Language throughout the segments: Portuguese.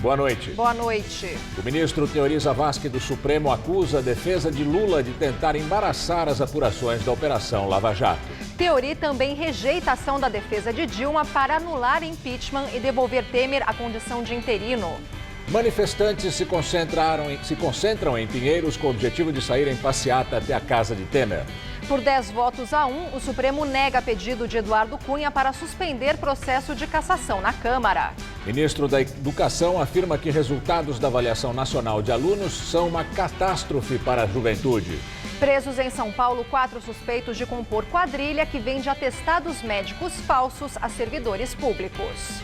Boa noite. Boa noite. O ministro Teori Zavascki do Supremo acusa a defesa de Lula de tentar embaraçar as apurações da Operação Lava Jato. Teori também rejeita a ação da defesa de Dilma para anular impeachment e devolver Temer à condição de interino. Manifestantes se concentram em Pinheiros com o objetivo de sair em passeata até a casa de Temer. Por 10 votos a 1, o Supremo nega pedido de Eduardo Cunha para suspender processo de cassação na Câmara. Ministro da Educação afirma que resultados da avaliação nacional de alunos são uma catástrofe para a juventude. Presos em São Paulo, 4 suspeitos de compor quadrilha que vende atestados médicos falsos a servidores públicos.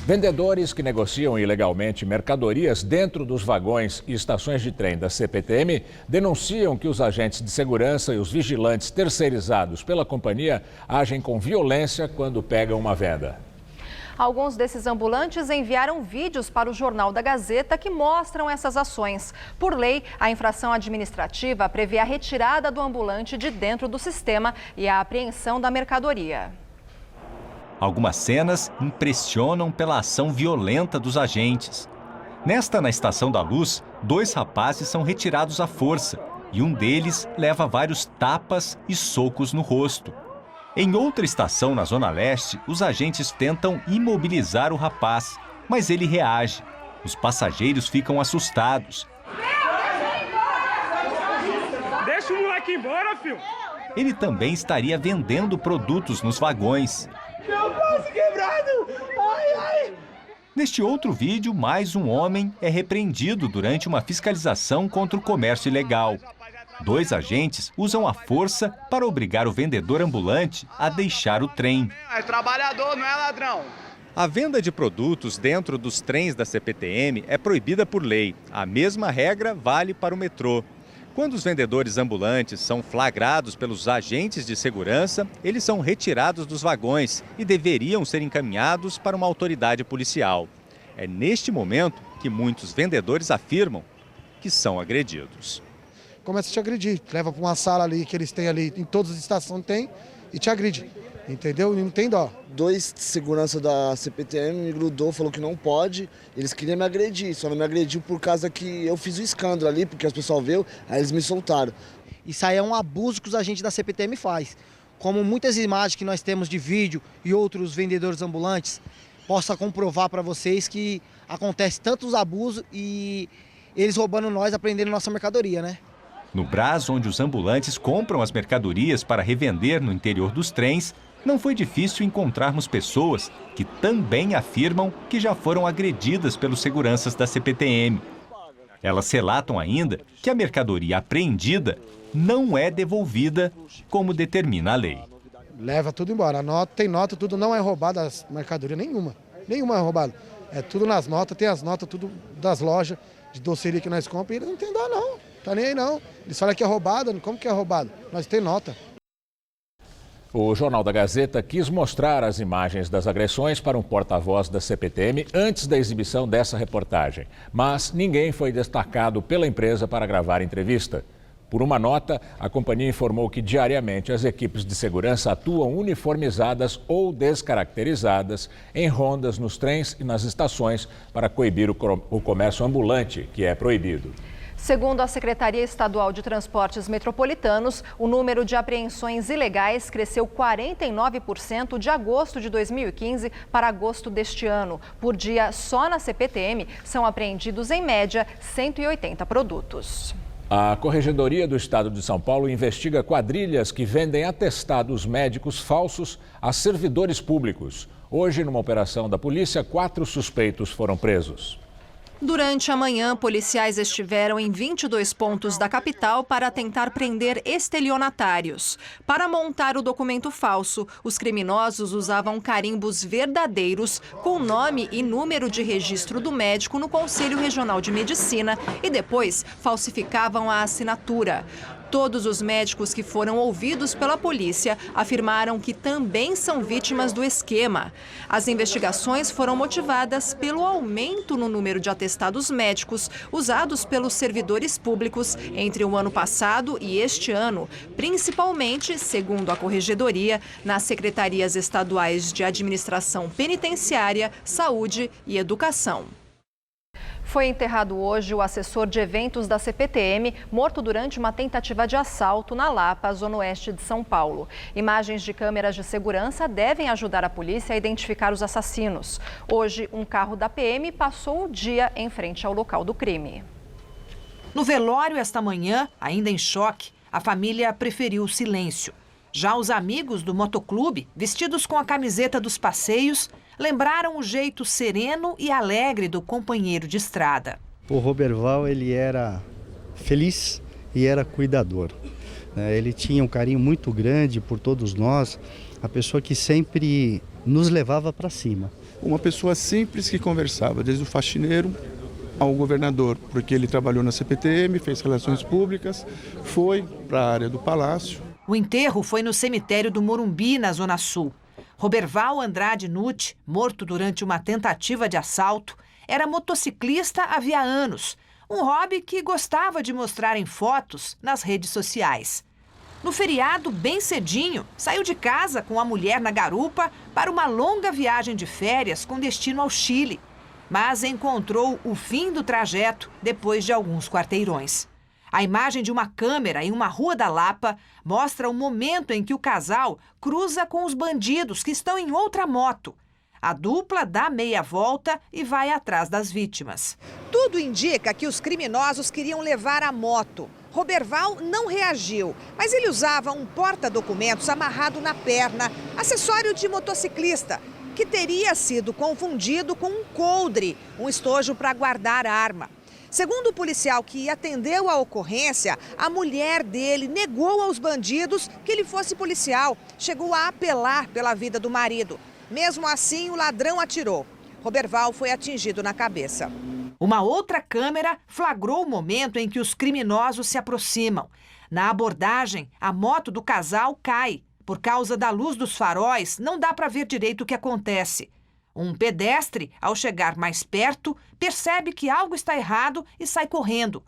Vendedores que negociam ilegalmente mercadorias dentro dos vagões e estações de trem da CPTM denunciam que os agentes de segurança e os vigilantes terceirizados pela companhia agem com violência quando pegam uma venda. Alguns desses ambulantes enviaram vídeos para o Jornal da Gazeta que mostram essas ações. Por lei, a infração administrativa prevê a retirada do ambulante de dentro do sistema e a apreensão da mercadoria. Algumas cenas impressionam pela ação violenta dos agentes. Na Estação da Luz, 2 rapazes são retirados à força e um deles leva vários tapas e socos no rosto. Em outra estação, na Zona Leste, os agentes tentam imobilizar o rapaz, mas ele reage. Os passageiros ficam assustados. Deixa o moleque embora, filho! Ele também estaria vendendo produtos nos vagões. Meu braço quebrado! Ai, ai! Neste outro vídeo, mais um homem é repreendido durante uma fiscalização contra o comércio ilegal. 2 agentes usam a força para obrigar o vendedor ambulante a deixar o trem. É trabalhador, não é ladrão. A venda de produtos dentro dos trens da CPTM é proibida por lei. A mesma regra vale para o metrô. Quando os vendedores ambulantes são flagrados pelos agentes de segurança, eles são retirados dos vagões e deveriam ser encaminhados para uma autoridade policial. É neste momento que muitos vendedores afirmam que são agredidos. Começa a te agredir, leva para uma sala ali que eles têm ali, em todas as estações tem, e te agride, entendeu? E não tem dó. 2 de segurança da CPTM me grudou, falou que não pode, eles queriam me agredir, só não me agrediu por causa que eu fiz o escândalo ali, porque as pessoas viram, aí eles me soltaram. Isso aí é um abuso que os agentes da CPTM faz. Como muitas imagens que nós temos de vídeo e outros vendedores ambulantes, possa comprovar para vocês que acontece tantos abusos e eles roubando nós, apreendendo nossa mercadoria, né? No Brás, onde os ambulantes compram as mercadorias para revender no interior dos trens, não foi difícil encontrarmos pessoas que também afirmam que já foram agredidas pelos seguranças da CPTM. Elas relatam ainda que a mercadoria apreendida não é devolvida como determina a lei. Leva tudo embora, a nota, tem nota, tudo não é roubado, as mercadorias nenhuma é roubado. É tudo nas notas, tem as notas tudo das lojas de doceria que nós compramos e eles não tem dó não. Tá nem aí não. Eles falam que é roubado, como que é roubado? Nós tem nota. O Jornal da Gazeta quis mostrar as imagens das agressões para um porta-voz da CPTM antes da exibição dessa reportagem. Mas ninguém foi destacado pela empresa para gravar a entrevista. Por uma nota, a companhia informou que diariamente as equipes de segurança atuam uniformizadas ou descaracterizadas em rondas nos trens e nas estações para coibir o comércio ambulante, que é proibido. Segundo a Secretaria Estadual de Transportes Metropolitanos, o número de apreensões ilegais cresceu 49% de agosto de 2015 para agosto deste ano. Por dia, só na CPTM, são apreendidos, em média, 180 produtos. A Corregedoria do Estado de São Paulo investiga quadrilhas que vendem atestados médicos falsos a servidores públicos. Hoje, numa operação da polícia, 4 suspeitos foram presos. Durante a manhã, policiais estiveram em 22 pontos da capital para tentar prender estelionatários. Para montar o documento falso, os criminosos usavam carimbos verdadeiros com nome e número de registro do médico no Conselho Regional de Medicina e depois falsificavam a assinatura. Todos os médicos que foram ouvidos pela polícia afirmaram que também são vítimas do esquema. As investigações foram motivadas pelo aumento no número de atestados médicos usados pelos servidores públicos entre o ano passado e este ano, principalmente, segundo a Corregedoria, nas secretarias estaduais de Administração Penitenciária, Saúde e Educação. Foi enterrado hoje o assessor de eventos da CPTM, morto durante uma tentativa de assalto na Lapa, zona oeste de São Paulo. Imagens de câmeras de segurança devem ajudar a polícia a identificar os assassinos. Hoje, um carro da PM passou o dia em frente ao local do crime. No velório esta manhã, ainda em choque, a família preferiu o silêncio. Já os amigos do motoclube, vestidos com a camiseta dos passeios, lembraram o jeito sereno e alegre do companheiro de estrada. O Roberval, ele era feliz e era cuidador. Ele tinha um carinho muito grande por todos nós, a pessoa que sempre nos levava para cima. Uma pessoa simples que conversava, desde o faxineiro ao governador, porque ele trabalhou na CPTM, fez relações públicas, foi para a área do Palácio. O enterro foi no cemitério do Morumbi, na Zona Sul. Roberval Andrade Nutti, morto durante uma tentativa de assalto, era motociclista havia anos, um hobby que gostava de mostrar em fotos nas redes sociais. No feriado, bem cedinho, saiu de casa com a mulher na garupa para uma longa viagem de férias com destino ao Chile, mas encontrou o fim do trajeto depois de alguns quarteirões. A imagem de uma câmera em uma rua da Lapa mostra o momento em que o casal cruza com os bandidos que estão em outra moto. A dupla dá meia volta e vai atrás das vítimas. Tudo indica que os criminosos queriam levar a moto. Roberval não reagiu, mas ele usava um porta-documentos amarrado na perna, acessório de motociclista, que teria sido confundido com um coldre, um estojo para guardar arma. Segundo o policial que atendeu a ocorrência, a mulher dele negou aos bandidos que ele fosse policial. Chegou a apelar pela vida do marido. Mesmo assim, o ladrão atirou. Roberval foi atingido na cabeça. Uma outra câmera flagrou o momento em que os criminosos se aproximam. Na abordagem, a moto do casal cai. Por causa da luz dos faróis, não dá para ver direito o que acontece. Um pedestre, ao chegar mais perto, percebe que algo está errado e sai correndo.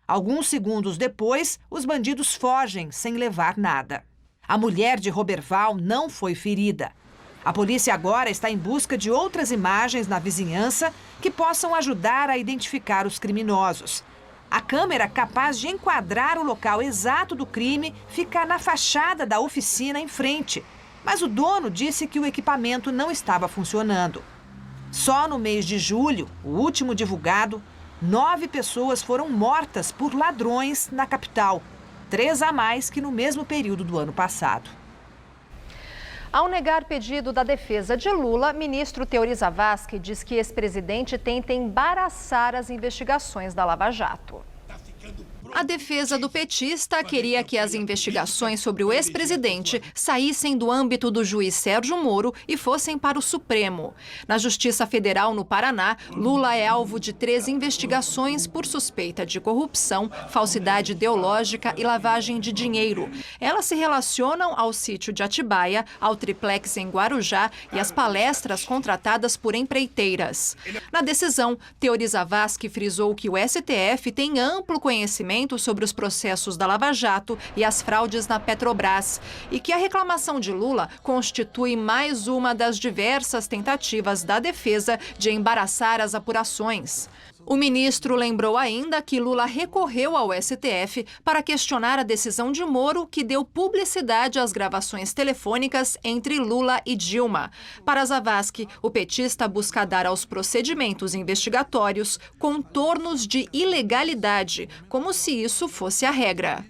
Alguns segundos depois, os bandidos fogem sem levar nada. A mulher de Roberval não foi ferida. A polícia agora está em busca de outras imagens na vizinhança que possam ajudar a identificar os criminosos. A câmera capaz de enquadrar o local exato do crime fica na fachada da oficina em frente. Mas o dono disse que o equipamento não estava funcionando. Só no mês de julho, o último divulgado, 9 pessoas foram mortas por ladrões na capital, 3 a mais que no mesmo período do ano passado. Ao negar pedido da defesa de Lula, ministro Teori Zavascki diz que ex-presidente tenta embaraçar as investigações da Lava Jato. A defesa do petista queria que as investigações sobre o ex-presidente saíssem do âmbito do juiz Sérgio Moro e fossem para o Supremo. Na Justiça Federal no Paraná, Lula é alvo de 3 investigações por suspeita de corrupção, falsidade ideológica e lavagem de dinheiro. Elas se relacionam ao sítio de Atibaia, ao triplex em Guarujá e às palestras contratadas por empreiteiras. Na decisão, Teori Zavascki frisou que o STF tem amplo conhecimento sobre os processos da Lava Jato e as fraudes na Petrobras e que a reclamação de Lula constitui mais uma das diversas tentativas da defesa de embaraçar as apurações. O ministro lembrou ainda que Lula recorreu ao STF para questionar a decisão de Moro que deu publicidade às gravações telefônicas entre Lula e Dilma. Para Zavascki, o petista busca dar aos procedimentos investigatórios contornos de ilegalidade, como se isso fosse a regra.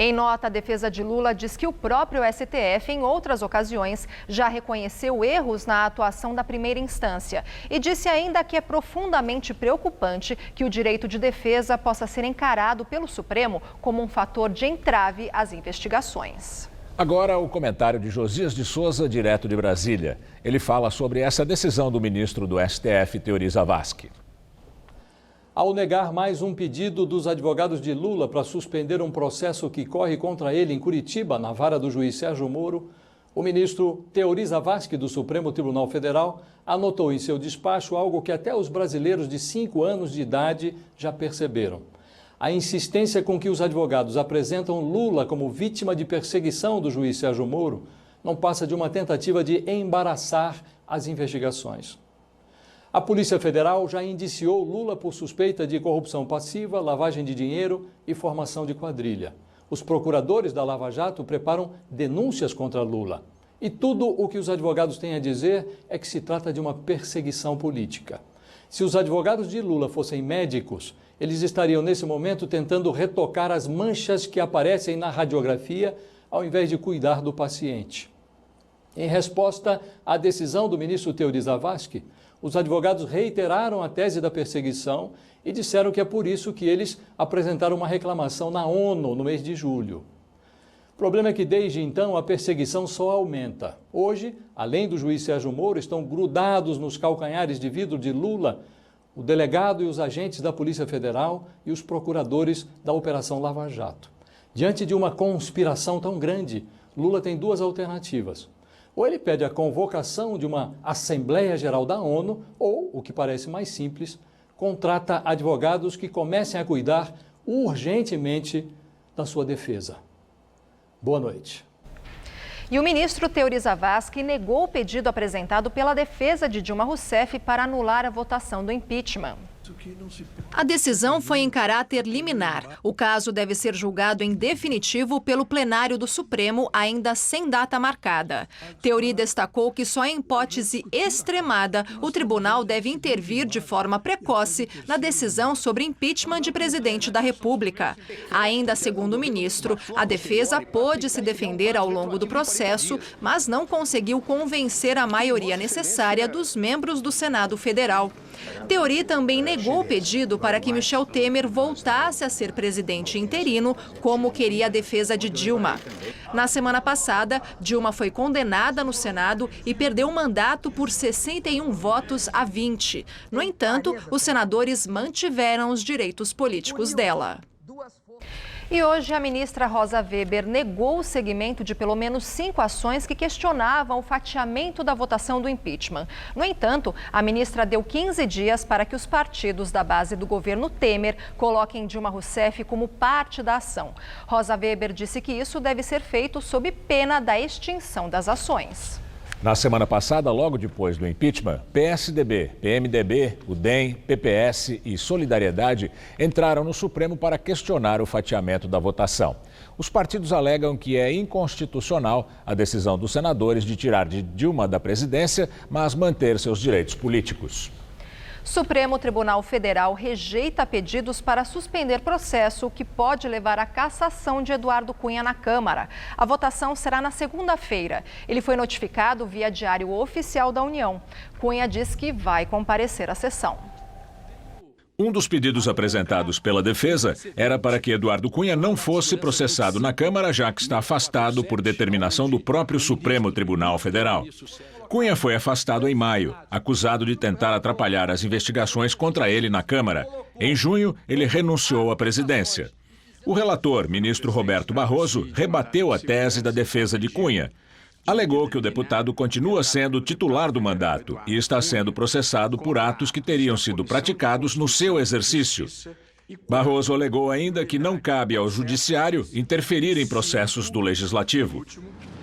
Em nota, a defesa de Lula diz que o próprio STF, em outras ocasiões, já reconheceu erros na atuação da primeira instância e disse ainda que é profundamente preocupante que o direito de defesa possa ser encarado pelo Supremo como um fator de entrave às investigações. Agora o comentário de Josias de Souza, direto de Brasília. Ele fala sobre essa decisão do ministro do STF, Teori Zavascki. ao negar mais um pedido dos advogados de Lula para suspender um processo que corre contra ele em Curitiba, na vara do juiz Sérgio Moro, o ministro Teori Zavascki, do Supremo Tribunal Federal, anotou em seu despacho algo que até os brasileiros de 5 anos de idade já perceberam. A insistência com que os advogados apresentam Lula como vítima de perseguição do juiz Sérgio Moro não passa de uma tentativa de embaraçar as investigações. A Polícia Federal já indiciou Lula por suspeita de corrupção passiva, lavagem de dinheiro e formação de quadrilha. Os procuradores da Lava Jato preparam denúncias contra Lula. E tudo o que os advogados têm a dizer é que se trata de uma perseguição política. Se os advogados de Lula fossem médicos, eles estariam nesse momento tentando retocar as manchas que aparecem na radiografia, ao invés de cuidar do paciente. Em resposta à decisão do ministro Teori Zavascki, os advogados reiteraram a tese da perseguição e disseram que é por isso que eles apresentaram uma reclamação na ONU no mês de julho. O problema é que desde então a perseguição só aumenta. Hoje, além do juiz Sérgio Moro, estão grudados nos calcanhares de vidro de Lula o delegado e os agentes da Polícia Federal e os procuradores da Operação Lava Jato. Diante de uma conspiração tão grande, Lula tem duas alternativas. Ou ele pede a convocação de uma Assembleia Geral da ONU, ou, o que parece mais simples, contrata advogados que comecem a cuidar urgentemente da sua defesa. Boa noite. E o ministro Teori Zavascki negou o pedido apresentado pela defesa de Dilma Rousseff para anular a votação do impeachment. A decisão foi em caráter liminar. O caso deve ser julgado em definitivo pelo plenário do Supremo, ainda sem data marcada. Teori destacou que só em hipótese extremada o tribunal deve intervir de forma precoce na decisão sobre impeachment de presidente da República. Ainda segundo o ministro, a defesa pôde se defender ao longo do processo, mas não conseguiu convencer a maioria necessária dos membros do Senado Federal. Teori também negou o pedido para que Michel Temer voltasse a ser presidente interino, como queria a defesa de Dilma. Na semana passada, Dilma foi condenada no Senado e perdeu o mandato por 61 votos a 20. No entanto, os senadores mantiveram os direitos políticos dela. E hoje a ministra Rosa Weber negou o seguimento de pelo menos 5 ações que questionavam o fatiamento da votação do impeachment. No entanto, a ministra deu 15 dias para que os partidos da base do governo Temer coloquem Dilma Rousseff como parte da ação. Rosa Weber disse que isso deve ser feito sob pena da extinção das ações. Na semana passada, logo depois do impeachment, PSDB, PMDB, o DEM, PPS e Solidariedade entraram no Supremo para questionar o fatiamento da votação. Os partidos alegam que é inconstitucional a decisão dos senadores de tirar de Dilma da presidência, mas manter seus direitos políticos. Supremo Tribunal Federal rejeita pedidos para suspender processo que pode levar à cassação de Eduardo Cunha na Câmara. A votação será na segunda-feira. Ele foi notificado via Diário Oficial da União. Cunha diz que vai comparecer à sessão. Um dos pedidos apresentados pela defesa era para que Eduardo Cunha não fosse processado na Câmara, já que está afastado por determinação do próprio Supremo Tribunal Federal. Cunha foi afastado em maio, acusado de tentar atrapalhar as investigações contra ele na Câmara. Em junho, ele renunciou à presidência. O relator, ministro Roberto Barroso, rebateu a tese da defesa de Cunha. Alegou que o deputado continua sendo titular do mandato e está sendo processado por atos que teriam sido praticados no seu exercício. Barroso alegou ainda que não cabe ao judiciário interferir em processos do legislativo.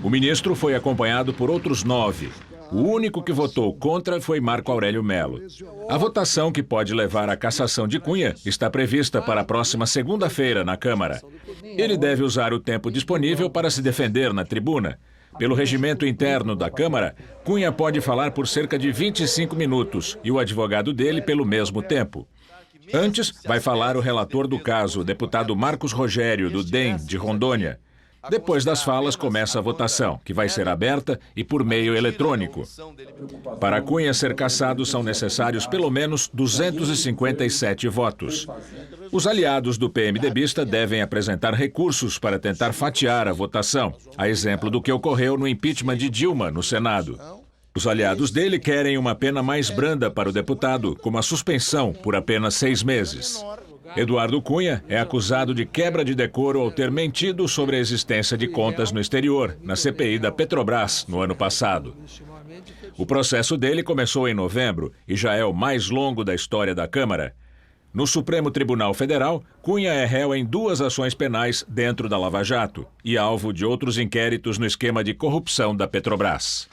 O ministro foi acompanhado por outros 9. O único que votou contra foi Marco Aurélio Mello. A votação que pode levar à cassação de Cunha está prevista para a próxima segunda-feira na Câmara. Ele deve usar o tempo disponível para se defender na tribuna. Pelo regimento interno da Câmara, Cunha pode falar por cerca de 25 minutos e o advogado dele pelo mesmo tempo. Antes, vai falar o relator do caso, o deputado Marcos Rogério, do DEM, de Rondônia. Depois das falas, começa a votação, que vai ser aberta e por meio eletrônico. Para Cunha ser cassado, são necessários pelo menos 257 votos. Os aliados do PMDBista devem apresentar recursos para tentar fatiar a votação, a exemplo do que ocorreu no impeachment de Dilma no Senado. Os aliados dele querem uma pena mais branda para o deputado, como a suspensão por apenas 6 meses. Eduardo Cunha é acusado de quebra de decoro ao ter mentido sobre a existência de contas no exterior, na CPI da Petrobras, no ano passado. O processo dele começou em novembro e já é o mais longo da história da Câmara. No Supremo Tribunal Federal, Cunha é réu em 2 ações penais dentro da Lava Jato e alvo de outros inquéritos no esquema de corrupção da Petrobras.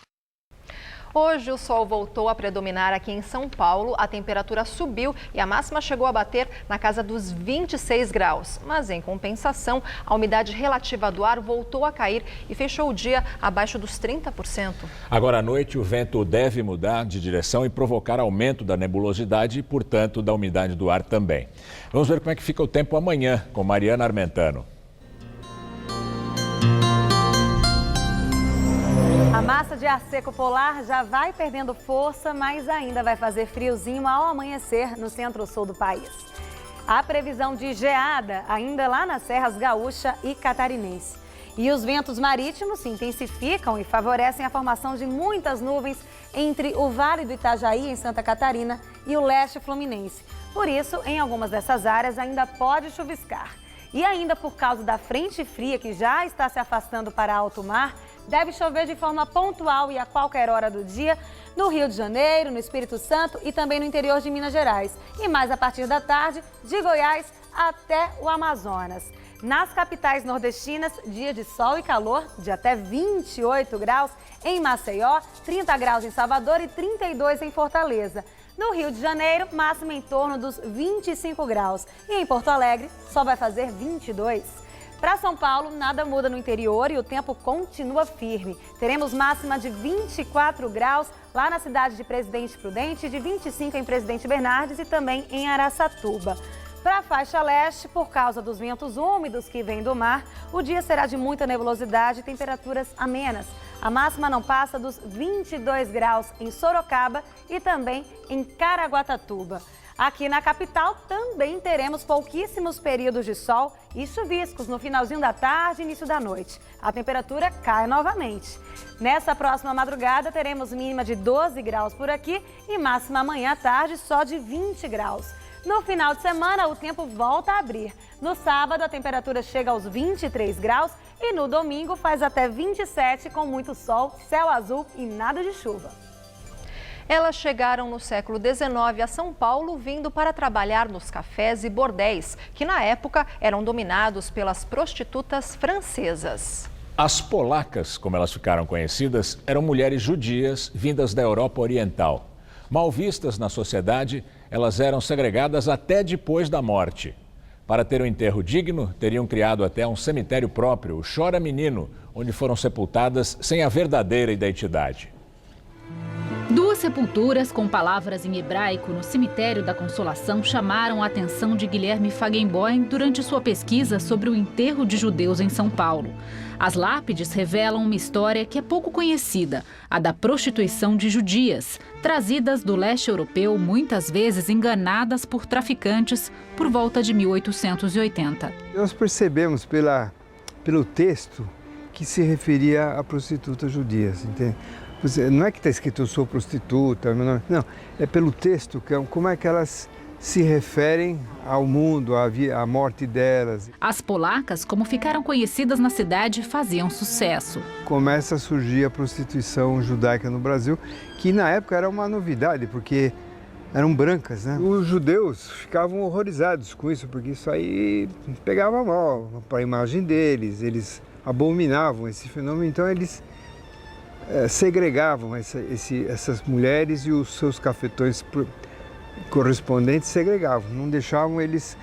Hoje o sol voltou a predominar aqui em São Paulo, a temperatura subiu e a máxima chegou a bater na casa dos 26 graus. Mas em compensação, a umidade relativa do ar voltou a cair e fechou o dia abaixo dos 30%. Agora à noite o vento deve mudar de direção e provocar aumento da nebulosidade e, portanto, da umidade do ar também. Vamos ver como é que fica o tempo amanhã com Mariana Armentano. A massa de ar seco polar já vai perdendo força, mas ainda vai fazer friozinho ao amanhecer no centro-sul do país. Há previsão de geada ainda lá nas serras gaúcha e catarinense. E os ventos marítimos se intensificam e favorecem a formação de muitas nuvens entre o Vale do Itajaí, em Santa Catarina, e o leste fluminense. Por isso, em algumas dessas áreas ainda pode chuviscar. E ainda por causa da frente fria que já está se afastando para alto mar, deve chover de forma pontual e a qualquer hora do dia no Rio de Janeiro, no Espírito Santo e também no interior de Minas Gerais. E mais a partir da tarde, de Goiás até o Amazonas. Nas capitais nordestinas, dia de sol e calor de até 28 graus em Maceió, 30 graus em Salvador e 32 em Fortaleza. No Rio de Janeiro, máxima em torno dos 25 graus. E em Porto Alegre, só vai fazer 22. Para São Paulo, nada muda no interior e o tempo continua firme. Teremos máxima de 24 graus lá na cidade de Presidente Prudente, de 25 em Presidente Bernardes e também em Araçatuba. Para a faixa leste, por causa dos ventos úmidos que vêm do mar, o dia será de muita nebulosidade e temperaturas amenas. A máxima não passa dos 22 graus em Sorocaba e também em Caraguatatuba. Aqui na capital também teremos pouquíssimos períodos de sol e chuviscos no finalzinho da tarde e início da noite. A temperatura cai novamente. Nessa próxima madrugada teremos mínima de 12 graus por aqui e máxima amanhã à tarde só de 20 graus. No final de semana, o tempo volta a abrir. No sábado, a temperatura chega aos 23 graus e no domingo faz até 27 com muito sol, céu azul e nada de chuva. Elas chegaram no século XIX a São Paulo vindo para trabalhar nos cafés e bordéis, que na época eram dominados pelas prostitutas francesas. As polacas, como elas ficaram conhecidas, eram mulheres judias vindas da Europa Oriental. Mal vistas na sociedade, elas eram segregadas até depois da morte. Para ter um enterro digno, teriam criado até um cemitério próprio, o Chora Menino, onde foram sepultadas sem a verdadeira identidade. 2 sepulturas com palavras em hebraico no cemitério da Consolação chamaram a atenção de Guilherme Fagenboim durante sua pesquisa sobre o enterro de judeus em São Paulo. As lápides revelam uma história que é pouco conhecida, a da prostituição de judias, trazidas do leste europeu, muitas vezes enganadas por traficantes por volta de 1880. Nós percebemos pelo texto que se referia a prostitutas judias, entende? Não é que está escrito eu sou prostituta, não, é pelo texto, como é que elas se referem ao mundo, à morte delas. As polacas, como ficaram conhecidas na cidade, faziam sucesso. Começa a surgir a prostituição judaica no Brasil, que na época era uma novidade, porque eram brancas, né? Os judeus ficavam horrorizados com isso, porque isso aí pegava mal para a imagem deles, eles abominavam esse fenômeno, então eles segregavam essas mulheres e os seus cafetões correspondentes segregavam, não deixavam eles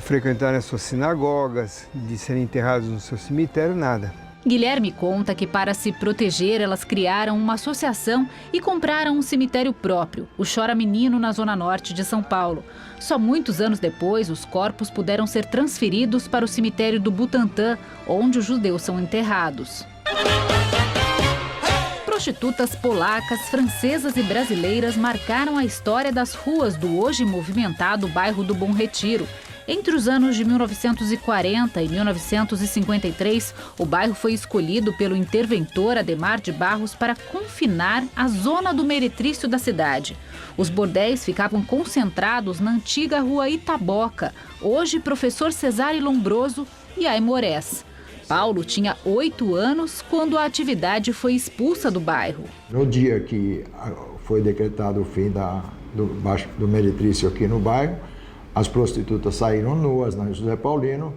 frequentarem as suas sinagogas, de serem enterrados no seu cemitério, nada. Guilherme conta que para se proteger elas criaram uma associação e compraram um cemitério próprio, o Chora Menino, na zona norte de São Paulo. Só muitos anos depois, os corpos puderam ser transferidos para o cemitério do Butantã, onde os judeus são enterrados. Prostitutas polacas, francesas e brasileiras marcaram a história das ruas do hoje movimentado bairro do Bom Retiro. Entre os anos de 1940 e 1953, o bairro foi escolhido pelo interventor Ademar de Barros para confinar a zona do meretrício da cidade. Os bordéis ficavam concentrados na antiga rua Itaboca, hoje Professor Cesare Lombroso e Aimorés. Paulo tinha 8 anos quando a atividade foi expulsa do bairro. No dia que foi decretado o fim do meretrício aqui no bairro, as prostitutas saíram nuas na José Paulino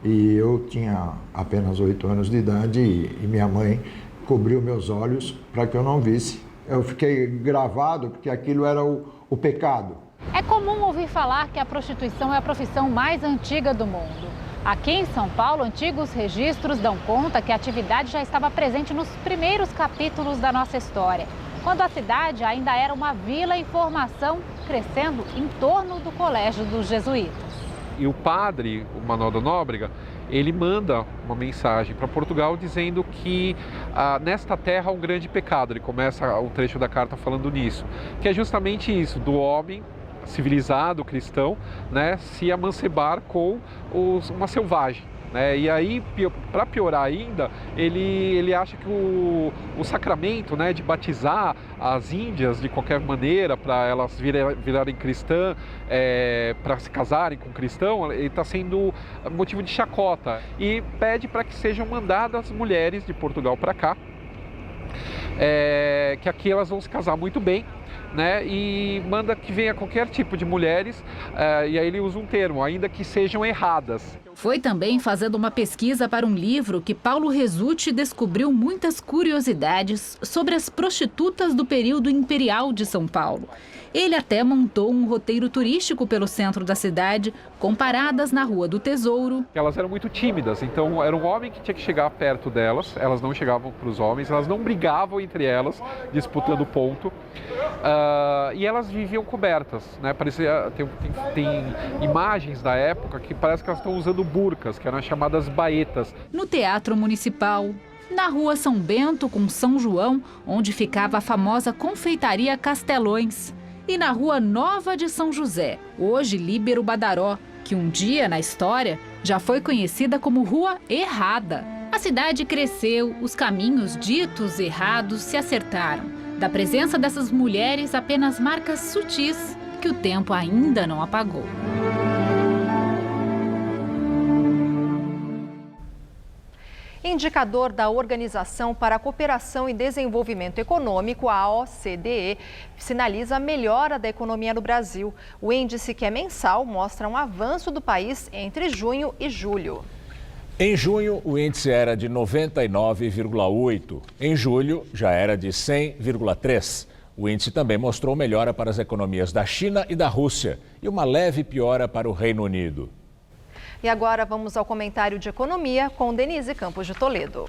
e eu tinha apenas 8 anos de idade e minha mãe cobriu meus olhos para que eu não visse. Eu fiquei gravado porque aquilo era o pecado. É comum ouvir falar que a prostituição é a profissão mais antiga do mundo. Aqui em São Paulo, antigos registros dão conta que a atividade já estava presente nos primeiros capítulos da nossa história, quando a cidade ainda era uma vila em formação, crescendo em torno do Colégio dos Jesuítas. E o padre, o Manuel da Nóbrega, ele manda uma mensagem para Portugal dizendo que nesta terra há um grande pecado. Ele começa o trecho da carta falando nisso, que é justamente isso, do homem civilizado, cristão, né, se amancebar com uma selvagem. E aí, para piorar ainda, ele acha que o sacramento, né, de batizar as índias de qualquer maneira, para elas virarem cristã, para se casarem com cristão, ele está sendo motivo de chacota. E pede para que sejam mandadas mulheres de Portugal para cá, que aqui elas vão se casar muito bem. Né, e manda que venha qualquer tipo de mulheres, e aí ele usa um termo, ainda que sejam erradas. Foi também fazendo uma pesquisa para um livro que Paulo Resutti descobriu muitas curiosidades sobre as prostitutas do período imperial de São Paulo. Ele até montou um roteiro turístico pelo centro da cidade, com paradas na Rua do Tesouro. Elas eram muito tímidas, então era um homem que tinha que chegar perto delas, elas não chegavam para os homens, elas não brigavam entre elas, disputando ponto, e elas viviam cobertas, né? Parecia, tem imagens da época que parece que elas estão usando burcas, que eram as chamadas baetas. No Teatro Municipal, na Rua São Bento com São João, onde ficava a famosa confeitaria Castelões. E na Rua Nova de São José, hoje Líbero Badaró, que um dia na história já foi conhecida como Rua Errada. A cidade cresceu, os caminhos ditos errados se acertaram. Da presença dessas mulheres, apenas marcas sutis que o tempo ainda não apagou. Indicador da Organização para a Cooperação e Desenvolvimento Econômico, a OCDE, sinaliza a melhora da economia no Brasil. O índice, que é mensal, mostra um avanço do país entre junho e julho. Em junho, o índice era de 99,8. Em julho, já era de 100,3. O índice também mostrou melhora para as economias da China e da Rússia e uma leve piora para o Reino Unido. E agora vamos ao comentário de economia com Denise Campos de Toledo.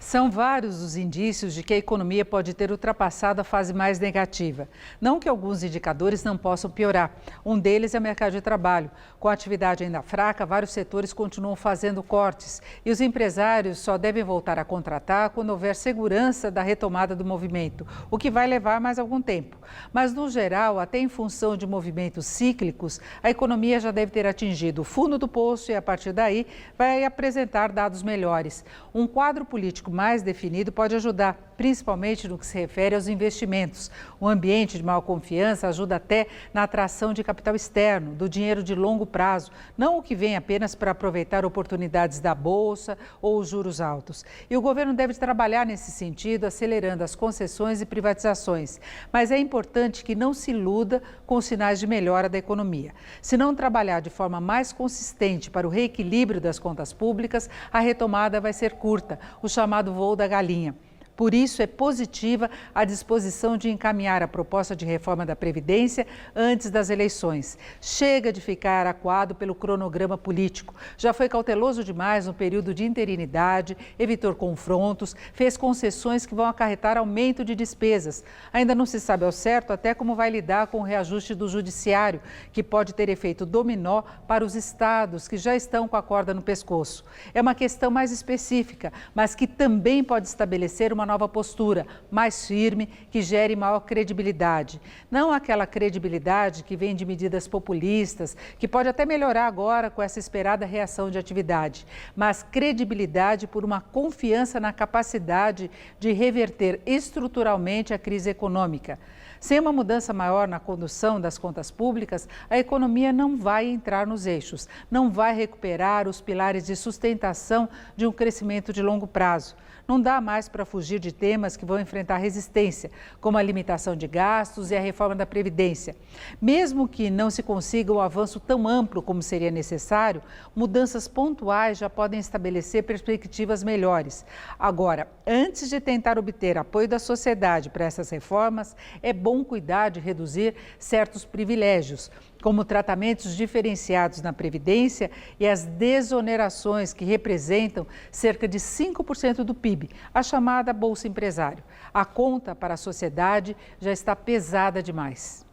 São vários os indícios de que a economia pode ter ultrapassado a fase mais negativa. Não que alguns indicadores não possam piorar. Um deles é o mercado de trabalho. Com a atividade ainda fraca, vários setores continuam fazendo cortes. E os empresários só devem voltar a contratar quando houver segurança da retomada do movimento, o que vai levar mais algum tempo. Mas, no geral, até em função de movimentos cíclicos, a economia já deve ter atingido o fundo do poço e, a partir daí, vai apresentar dados melhores. Um quadro político mais definido pode ajudar, principalmente no que se refere aos investimentos. O ambiente de maior confiança ajuda até na atração de capital externo, do dinheiro de longo prazo, não o que vem apenas para aproveitar oportunidades da Bolsa ou os juros altos. E o governo deve trabalhar nesse sentido, acelerando as concessões e privatizações. Mas é importante que não se iluda com os sinais de melhora da economia. Se não trabalhar de forma mais consistente para o reequilíbrio das contas públicas, a retomada vai ser curta, o chamado voo da galinha. Por isso, é positiva a disposição de encaminhar a proposta de reforma da Previdência antes das eleições. Chega de ficar acuado pelo cronograma político. Já foi cauteloso demais no período de interinidade, evitou confrontos, fez concessões que vão acarretar aumento de despesas. Ainda não se sabe ao certo até como vai lidar com o reajuste do judiciário, que pode ter efeito dominó para os estados que já estão com a corda no pescoço. É uma questão mais específica, mas que também pode estabelecer uma nova postura, mais firme, que gere maior credibilidade. Não aquela credibilidade que vem de medidas populistas, que pode até melhorar agora com essa esperada reação de atividade, mas credibilidade por uma confiança na capacidade de reverter estruturalmente a crise econômica. Sem uma mudança maior na condução das contas públicas, a economia não vai entrar nos eixos, não vai recuperar os pilares de sustentação de um crescimento de longo prazo. Não dá mais para fugir de temas que vão enfrentar resistência, como a limitação de gastos e a reforma da Previdência. Mesmo que não se consiga um avanço tão amplo como seria necessário, mudanças pontuais já podem estabelecer perspectivas melhores. Agora, antes de tentar obter apoio da sociedade para essas reformas, é bom cuidar de reduzir certos privilégios, como tratamentos diferenciados na Previdência e as desonerações que representam cerca de 5% do PIB, a chamada Bolsa Empresário. A conta para a sociedade já está pesada demais.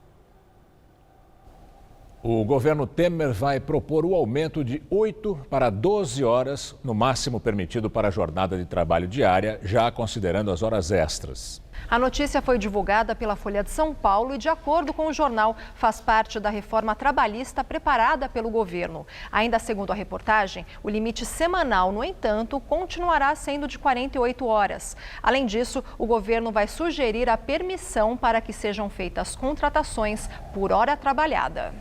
O governo Temer vai propor o aumento de 8 para 12 horas, no máximo permitido para a jornada de trabalho diária, já considerando as horas extras. A notícia foi divulgada pela Folha de São Paulo e, de acordo com o jornal, faz parte da reforma trabalhista preparada pelo governo. Ainda segundo a reportagem, o limite semanal, no entanto, continuará sendo de 48 horas. Além disso, o governo vai sugerir a permissão para que sejam feitas contratações por hora trabalhada.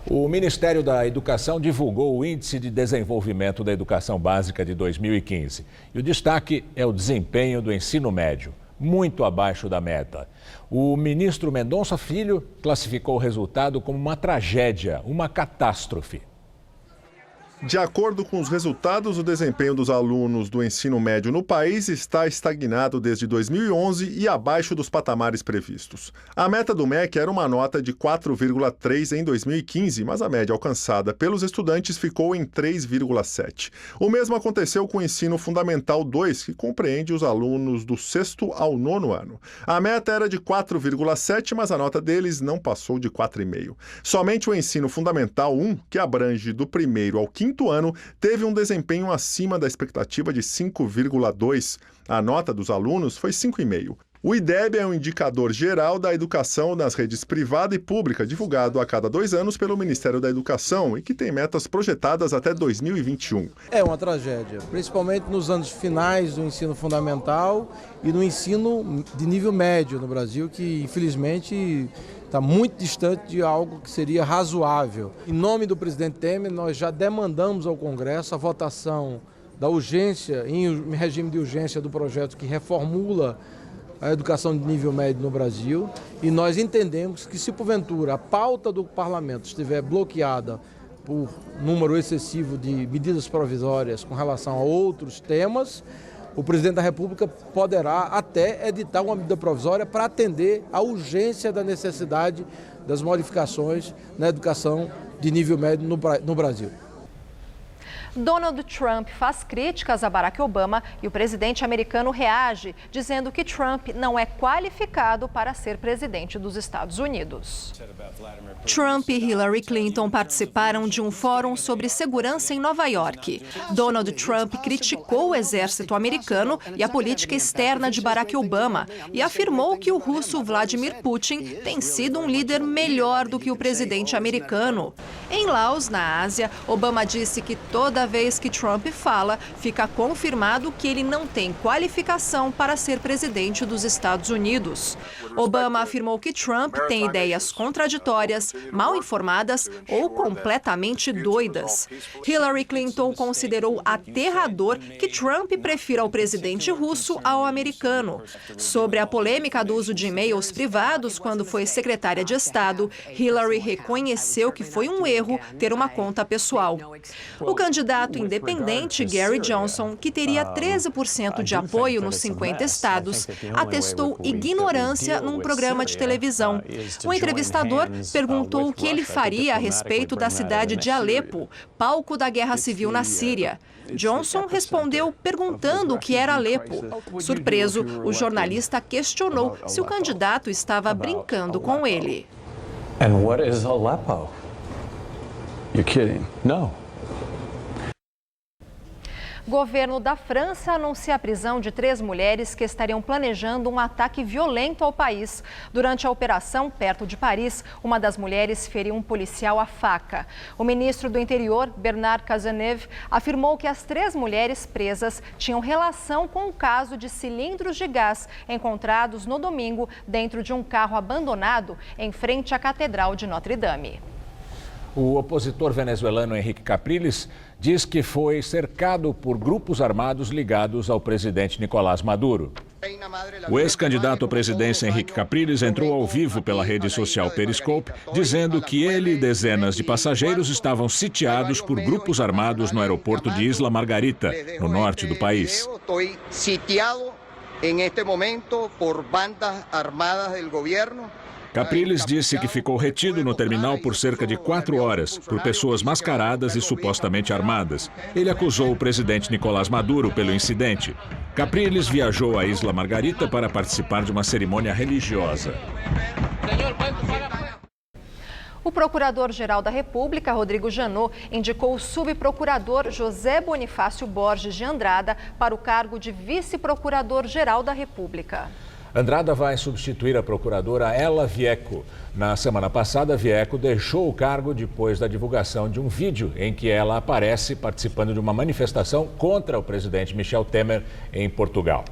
O Ministério da Educação divulgou o Índice de Desenvolvimento da Educação Básica de 2015. E o destaque é o desempenho do ensino médio, muito abaixo da meta. O ministro Mendonça Filho classificou o resultado como uma tragédia, uma catástrofe. De acordo com os resultados, o desempenho dos alunos do ensino médio no país está estagnado desde 2011 e abaixo dos patamares previstos. A meta do MEC era uma nota de 4,3 em 2015, mas a média alcançada pelos estudantes ficou em 3,7. O mesmo aconteceu com o ensino fundamental 2, que compreende os alunos do 6º ao 9º ano. A meta era de 4,7, mas a nota deles não passou de 4,5. Somente o ensino fundamental 1, que abrange do 1º ao 5º ano, teve um desempenho acima da expectativa de 5,2. A nota dos alunos foi 5,5. O IDEB é um indicador geral da educação nas redes privada e pública, divulgado a cada 2 anos pelo Ministério da Educação e que tem metas projetadas até 2021. É uma tragédia, principalmente nos anos finais do ensino fundamental e no ensino de nível médio no Brasil, que infelizmente está muito distante de algo que seria razoável. Em nome do presidente Temer, nós já demandamos ao Congresso a votação da urgência, em regime de urgência, do projeto que reformula a educação de nível médio no Brasil, e nós entendemos que, se porventura a pauta do parlamento estiver bloqueada por número excessivo de medidas provisórias com relação a outros temas, o presidente da República poderá até editar uma medida provisória para atender à urgência da necessidade das modificações na educação de nível médio no Brasil. Donald Trump faz críticas a Barack Obama e o presidente americano reage, dizendo que Trump não é qualificado para ser presidente dos Estados Unidos. Trump e Hillary Clinton participaram de um fórum sobre segurança em Nova York. Donald Trump criticou o exército americano e a política externa de Barack Obama e afirmou que o russo Vladimir Putin tem sido um líder melhor do que o presidente americano. Em Laos, na Ásia, Obama disse que toda vez que Trump fala, fica confirmado que ele não tem qualificação para ser presidente dos Estados Unidos. Obama afirmou que Trump tem ideias contraditórias, mal informadas ou completamente doidas. Hillary Clinton considerou aterrador que Trump prefira o presidente russo ao americano. Sobre a polêmica do uso de e-mails privados quando foi secretária de Estado, Hillary reconheceu que foi um erro ter uma conta pessoal. O candidato independente Gary Johnson, que teria 13% de apoio nos 50 estados, atestou ignorância num programa de televisão. O entrevistador perguntou o que ele faria a respeito da cidade de Alepo, palco da guerra civil na Síria. Johnson respondeu perguntando o que era Alepo. Surpreso, o jornalista questionou se o candidato estava brincando com ele. And what is Aleppo? You're kidding? No. Governo da França anuncia a prisão de 3 mulheres que estariam planejando um ataque violento ao país. Durante a operação, perto de Paris, uma das mulheres feriu um policial à faca. O ministro do Interior, Bernard Cazeneuve, afirmou que as 3 mulheres presas tinham relação com o caso de cilindros de gás encontrados no domingo dentro de um carro abandonado em frente à Catedral de Notre Dame. O opositor venezuelano Henrique Capriles diz que foi cercado por grupos armados ligados ao presidente Nicolás Maduro. O ex-candidato à presidência Henrique Capriles entrou ao vivo pela rede social Periscope, dizendo que ele e dezenas de passageiros estavam sitiados por grupos armados no aeroporto de Isla Margarita, no norte do país. Estou sitiado neste momento por bandas armadas do governo. Capriles disse que ficou retido no terminal por cerca de 4 horas, por pessoas mascaradas e supostamente armadas. Ele acusou o presidente Nicolás Maduro pelo incidente. Capriles viajou à Isla Margarita para participar de uma cerimônia religiosa. O Procurador-Geral da República, Rodrigo Janot, indicou o subprocurador José Bonifácio Borges de Andrada para o cargo de vice-procurador-geral da República. Andrada vai substituir a procuradora Ela Vieco. Na semana passada, Vieco deixou o cargo depois da divulgação de um vídeo em que ela aparece participando de uma manifestação contra o presidente Michel Temer em Portugal.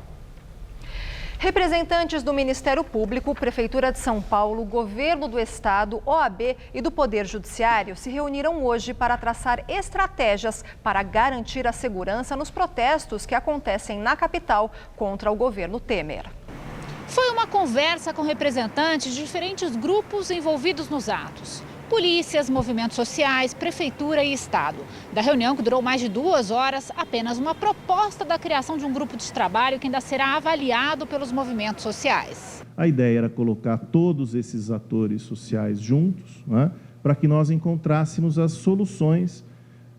Representantes do Ministério Público, Prefeitura de São Paulo, Governo do Estado, OAB e do Poder Judiciário se reuniram hoje para traçar estratégias para garantir a segurança nos protestos que acontecem na capital contra o governo Temer. Foi uma conversa com representantes de diferentes grupos envolvidos nos atos. Polícias, movimentos sociais, prefeitura e Estado. Da reunião, que durou mais de 2 horas, apenas uma proposta da criação de um grupo de trabalho que ainda será avaliado pelos movimentos sociais. A ideia era colocar todos esses atores sociais juntos, né, para que nós encontrássemos as soluções,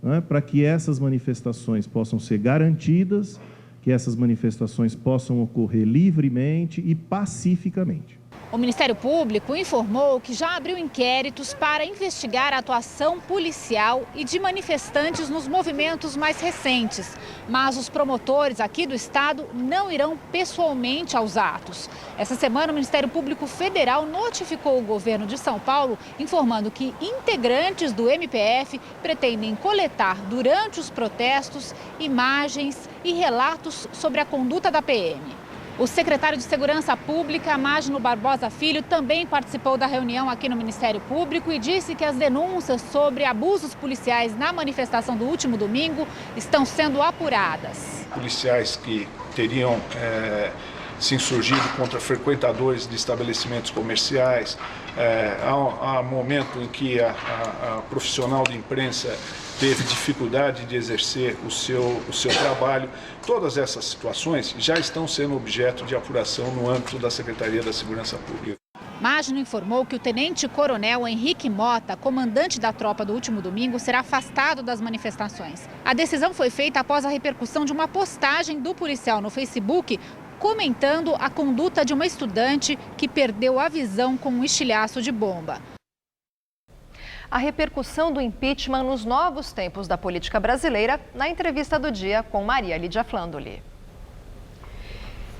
né, para que essas manifestações possam ser garantidas, que essas manifestações possam ocorrer livremente e pacificamente. O Ministério Público informou que já abriu inquéritos para investigar a atuação policial e de manifestantes nos movimentos mais recentes. Mas os promotores aqui do Estado não irão pessoalmente aos atos. Essa semana, o Ministério Público Federal notificou o governo de São Paulo, informando que integrantes do MPF pretendem coletar, durante os protestos, imagens e relatos sobre a conduta da PM. O secretário de Segurança Pública, Mágino Barbosa Filho, também participou da reunião aqui no Ministério Público e disse que as denúncias sobre abusos policiais na manifestação do último domingo estão sendo apuradas. Policiais que teriam se insurgido contra frequentadores de estabelecimentos comerciais, há momento em que a profissional de imprensa teve dificuldade de exercer o seu trabalho. Todas essas situações já estão sendo objeto de apuração no âmbito da Secretaria da Segurança Pública. Mágino informou que o tenente-coronel Henrique Mota, comandante da tropa do último domingo, será afastado das manifestações. A decisão foi feita após a repercussão de uma postagem do policial no Facebook comentando a conduta de uma estudante que perdeu a visão com um estilhaço de bomba. A repercussão do impeachment nos novos tempos da política brasileira, na entrevista do dia com Maria Lídia Flandoli.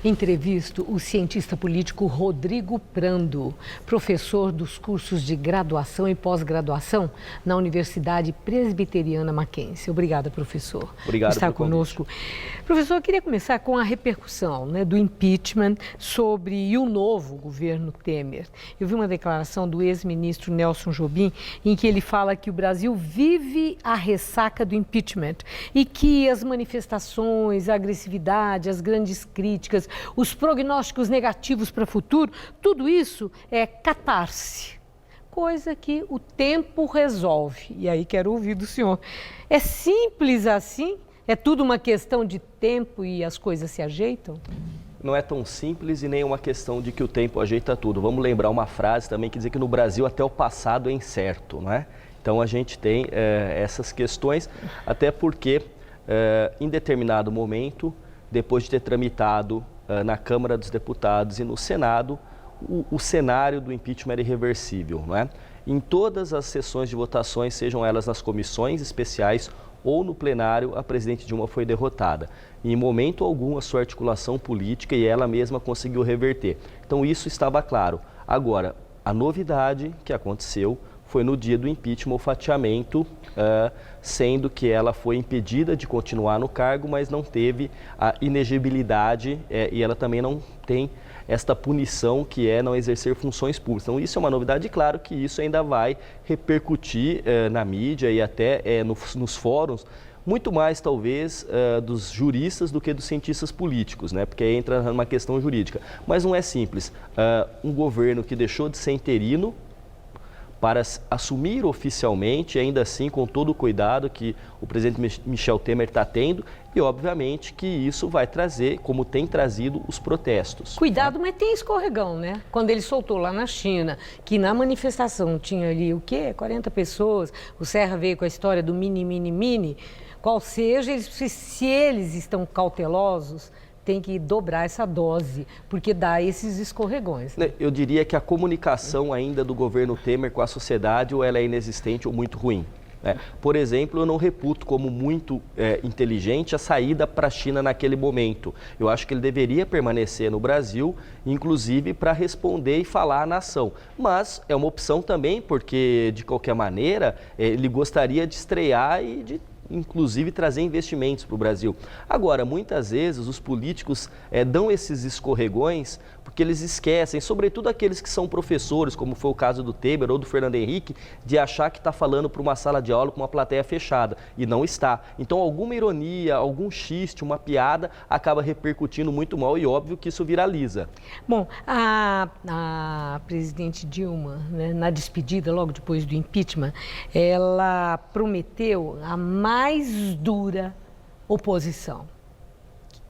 Entrevisto o cientista político Rodrigo Prando, professor dos cursos de graduação e pós-graduação na Universidade Presbiteriana Mackenzie. Obrigada, professor, Obrigado por estar conosco. Professor, eu queria começar com a repercussão, do impeachment sobre o novo governo Temer. Eu vi uma declaração do ex-ministro Nelson Jobim em que ele fala que o Brasil vive a ressaca do impeachment e que as manifestações, a agressividade, as grandes críticas, os prognósticos negativos para o futuro, tudo isso é catarse, coisa que o tempo resolve. E aí quero ouvir do senhor. É simples assim? É tudo uma questão de tempo e as coisas se ajeitam? Não é tão simples e nem uma questão de que o tempo ajeita tudo. Vamos lembrar uma frase também que diz que no Brasil até o passado é incerto, não é? Então a gente tem essas questões, até porque em determinado momento, depois de ter tramitado na Câmara dos Deputados e no Senado, o cenário do impeachment era irreversível, não é? Em todas as sessões de votações, sejam elas nas comissões especiais ou no plenário a presidente Dilma foi derrotada. Em momento algum a sua articulação política e ela mesma conseguiu reverter. Então isso estava claro. Agora, a novidade que aconteceu foi no dia do impeachment, o fatiamento, sendo que ela foi impedida de continuar no cargo, mas não teve a inegibilidade e ela também não tem esta punição que é não exercer funções públicas. Então isso é uma novidade, claro que isso ainda vai repercutir na mídia e até nos fóruns, muito mais talvez dos juristas do que dos cientistas políticos, né? Porque aí entra numa questão jurídica. Mas não é simples. Um governo que deixou de ser interino para assumir oficialmente, ainda assim com todo o cuidado que o presidente Michel Temer está tendo, e obviamente que isso vai trazer, como tem trazido, os protestos. Cuidado, mas tem escorregão, né? Quando ele soltou lá na China, que na manifestação tinha ali o quê? 40 pessoas, o Serra veio com a história do mini, qual seja, se eles estão cautelosos, tem que dobrar essa dose, porque dá esses escorregões. Né? Eu diria que a comunicação ainda do governo Temer com a sociedade, ou ela é inexistente ou muito ruim. Por exemplo, eu não reputo como muito inteligente a saída para a China naquele momento. Eu acho que ele deveria permanecer no Brasil, inclusive para responder e falar à nação. Mas é uma opção também, porque de qualquer maneira ele gostaria de estrear e de inclusive trazer investimentos para o Brasil. Agora, muitas vezes os políticos dão esses escorregões porque eles esquecem, sobretudo aqueles que são professores, como foi o caso do Temer ou do Fernando Henrique, de achar que está falando para uma sala de aula com uma plateia fechada, e não está. Então, alguma ironia, algum xiste, uma piada, acaba repercutindo muito mal e óbvio que isso viraliza. Bom, a presidente Dilma, né, na despedida, logo depois do impeachment, ela prometeu a mais dura oposição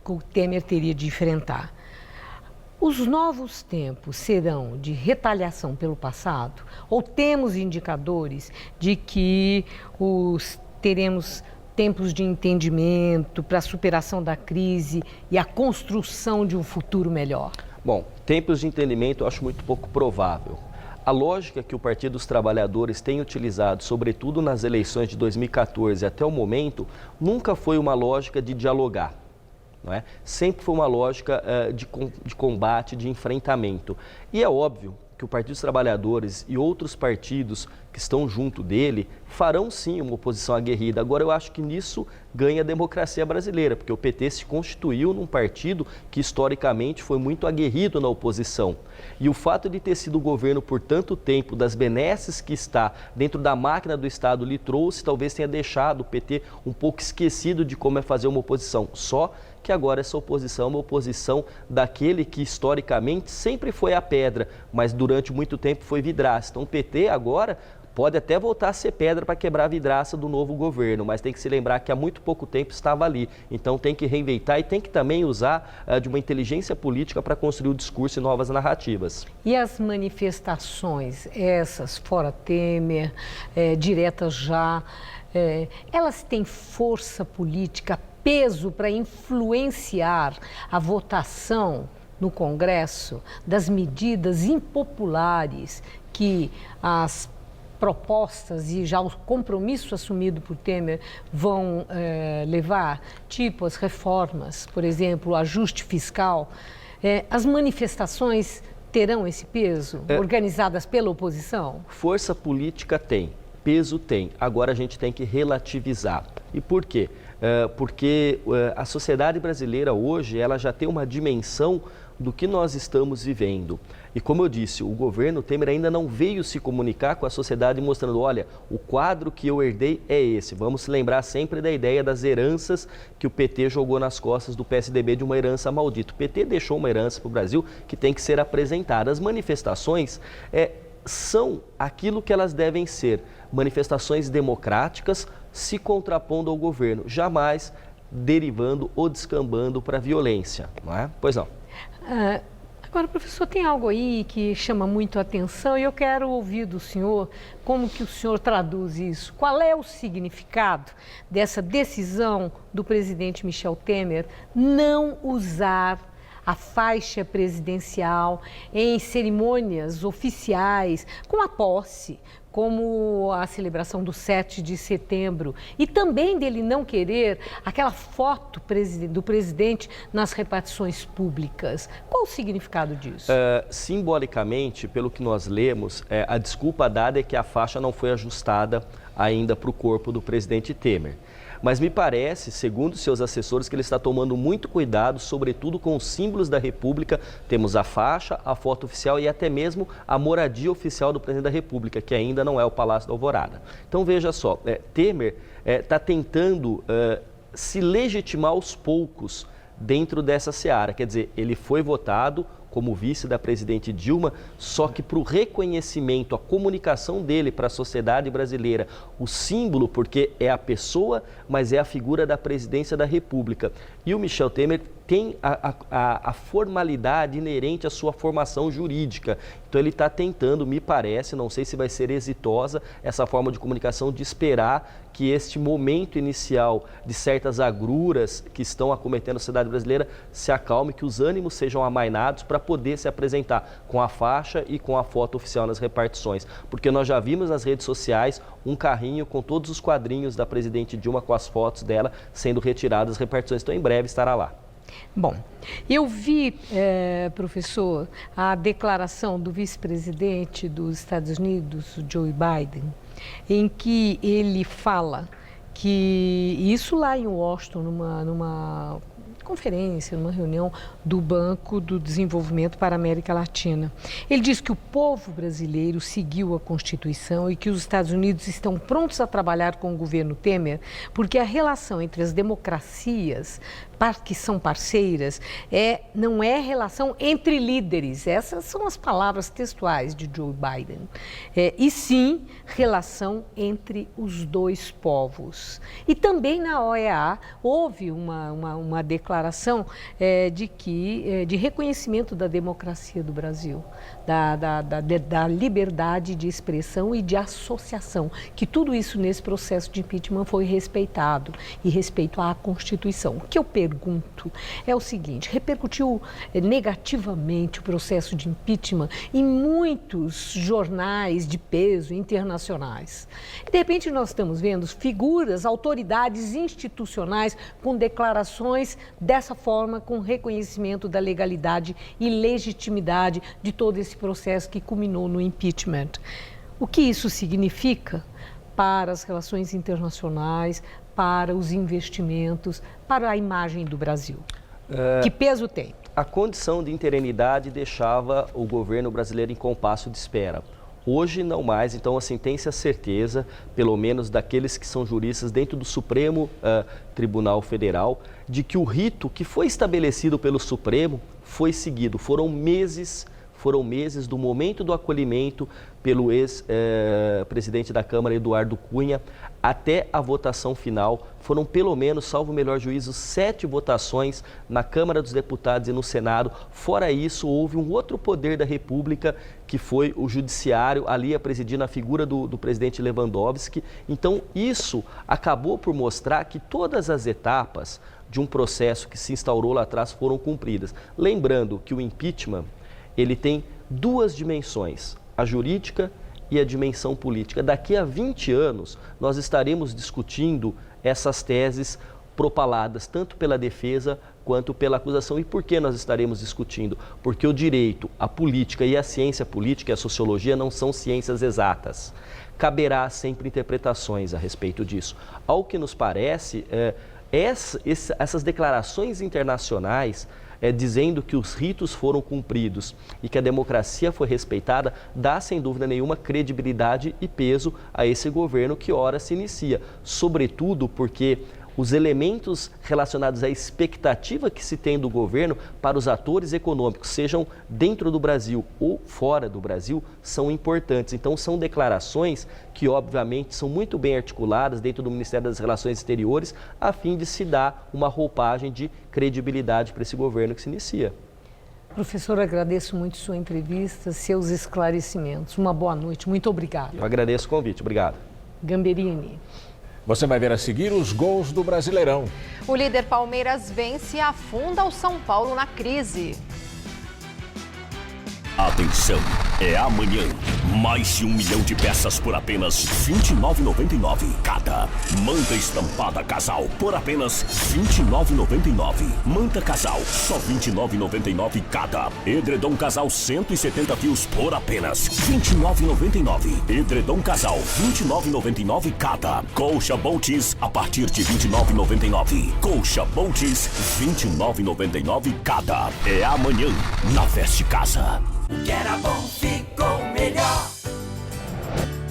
que o Temer teria de enfrentar. Os novos tempos serão de retaliação pelo passado? Ou temos indicadores de que teremos tempos de entendimento para a superação da crise e a construção de um futuro melhor? Bom, tempos de entendimento eu acho muito pouco provável. A lógica que o Partido dos Trabalhadores tem utilizado, sobretudo nas eleições de 2014 até o momento, nunca foi uma lógica de dialogar. Não é? Sempre foi uma lógica de combate, de enfrentamento. E é óbvio que o Partido dos Trabalhadores e outros partidos que estão junto dele farão sim uma oposição aguerrida. Agora eu acho que nisso ganha a democracia brasileira, porque o PT se constituiu num partido que historicamente foi muito aguerrido na oposição. E o fato de ter sido governo por tanto tempo, das benesses que está dentro da máquina do Estado lhe trouxe, talvez tenha deixado o PT um pouco esquecido de como é fazer uma oposição. Só que agora essa oposição é uma oposição daquele que historicamente sempre foi a pedra, mas durante muito tempo foi vidraça. Então o PT agora pode até voltar a ser pedra para quebrar a vidraça do novo governo, mas tem que se lembrar que há muito pouco tempo estava ali. Então tem que reinventar e tem que também usar de uma inteligência política para construir o discurso e novas narrativas. E as manifestações, essas fora Temer, diretas já, elas têm força política, peso para influenciar a votação no Congresso das medidas impopulares que as propostas e já o compromisso assumido por Temer vão levar, tipo as reformas, por exemplo, o ajuste fiscal. As manifestações terão esse peso, organizadas pela oposição? Força política tem, peso tem. Agora a gente tem que relativizar. E por quê? Porque a sociedade brasileira hoje ela já tem uma dimensão do que nós estamos vivendo. E como eu disse, o governo Temer ainda não veio se comunicar com a sociedade mostrando, olha, o quadro que eu herdei é esse. Vamos se lembrar sempre da ideia das heranças que o PT jogou nas costas do PSDB de uma herança maldita. O PT deixou uma herança para o Brasil que tem que ser apresentada. As manifestações são aquilo que elas devem ser, manifestações democráticas se contrapondo ao governo, jamais derivando ou descambando para a violência, não é? Pois não. Agora, professor, tem algo aí que chama muito a atenção e eu quero ouvir do senhor como que o senhor traduz isso. Qual é o significado dessa decisão do presidente Michel Temer não usar a faixa presidencial em cerimônias oficiais, com a posse, como a celebração do 7 de setembro e também dele não querer aquela foto do presidente nas repartições públicas. Qual o significado disso? Simbolicamente, pelo que nós lemos, a desculpa dada é que a faixa não foi ajustada ainda para o corpo do presidente Temer. Mas me parece, segundo seus assessores, que ele está tomando muito cuidado, sobretudo com os símbolos da República. Temos a faixa, a foto oficial e até mesmo a moradia oficial do presidente da República, que ainda não é o Palácio da Alvorada. Então veja só, Temer está tentando se legitimar aos poucos dentro dessa seara. Quer dizer, ele foi votado como vice da presidente Dilma, só que para o reconhecimento, a comunicação dele para a sociedade brasileira, o símbolo, porque é a pessoa, mas é a figura da presidência da República. E o Michel Temer tem a formalidade inerente à sua formação jurídica. Então ele está tentando, me parece, não sei se vai ser exitosa, essa forma de comunicação de esperar que este momento inicial de certas agruras que estão acometendo a sociedade brasileira se acalme, que os ânimos sejam amainados para poder se apresentar com a faixa e com a foto oficial nas repartições. Porque nós já vimos nas redes sociais um carrinho com todos os quadrinhos da presidente Dilma com as fotos dela sendo retiradas das repartições. Então em breve estará lá. Bom, eu vi, professor, a declaração do vice-presidente dos Estados Unidos, Joe Biden, em que ele fala que, isso lá em Washington, numa conferência, numa reunião do Banco do Desenvolvimento para a América Latina. Ele diz que o povo brasileiro seguiu a Constituição e que os Estados Unidos estão prontos a trabalhar com o governo Temer, porque a relação entre as democracias que são parceiras não é relação entre líderes. Essas são as palavras textuais de Joe Biden. E sim, relação entre os dois povos. E também na OEA houve uma declaração de reconhecimento da democracia do Brasil, da liberdade de expressão e de associação, que tudo isso nesse processo de impeachment foi respeitado, e respeito à Constituição. O que eu pergunto é o seguinte: repercutiu negativamente o processo de impeachment em muitos jornais de peso internacionais. De repente nós estamos vendo figuras, autoridades institucionais com declarações dessa forma, com reconhecimento da legalidade e legitimidade de todo esse processo que culminou no impeachment. O que isso significa para as relações internacionais, para os investimentos, para a imagem do Brasil? Que peso tem? A condição de interinidade deixava o governo brasileiro em compasso de espera. Hoje não mais, então assim, tem-se a certeza, pelo menos daqueles que são juristas dentro do Supremo Tribunal Federal, de que o rito que foi estabelecido pelo Supremo foi seguido. Foram meses do momento do acolhimento pelo ex-presidente da Câmara, Eduardo Cunha, até a votação final. Foram pelo menos, salvo o melhor juízo, 7 votações na Câmara dos Deputados e no Senado. Fora isso, houve um outro poder da República, que foi o Judiciário, ali a presidir na figura do presidente Lewandowski. Então, isso acabou por mostrar que todas as etapas de um processo que se instaurou lá atrás foram cumpridas. Lembrando que o impeachment, ele tem 2 dimensões, a jurídica e a dimensão política. Daqui a 20 anos, nós estaremos discutindo essas teses propaladas, tanto pela defesa quanto pela acusação. E por que nós estaremos discutindo? Porque o direito, a política e a ciência política e a sociologia não são ciências exatas. Caberá sempre interpretações a respeito disso. Ao que nos parece, essas declarações internacionais dizendo que os ritos foram cumpridos e que a democracia foi respeitada, dá sem dúvida nenhuma credibilidade e peso a esse governo que ora se inicia. Sobretudo porque os elementos relacionados à expectativa que se tem do governo para os atores econômicos, sejam dentro do Brasil ou fora do Brasil, são importantes. Então, são declarações que, obviamente, são muito bem articuladas dentro do Ministério das Relações Exteriores, a fim de se dar uma roupagem de credibilidade para esse governo que se inicia. Professor, agradeço muito sua entrevista, seus esclarecimentos. Uma boa noite, muito obrigado. Eu agradeço o convite, obrigado. Gamberini. Você vai ver a seguir os gols do Brasileirão. O líder Palmeiras vence e afunda o São Paulo na crise. Atenção, é amanhã. Mais de 1 milhão de peças por apenas R$ 29,99 cada. Manta estampada casal por apenas R$ 29,99. Manta casal, só R$ 29,99 cada. Edredom casal 170 fios por apenas R$ 29,99. Edredom casal, R$ 29,99 cada. Colcha Boltis a partir de R$ 29,99. Colcha Boltis, R$ 29,99 cada. É amanhã na Veste Casa. O que era bom ficou melhor.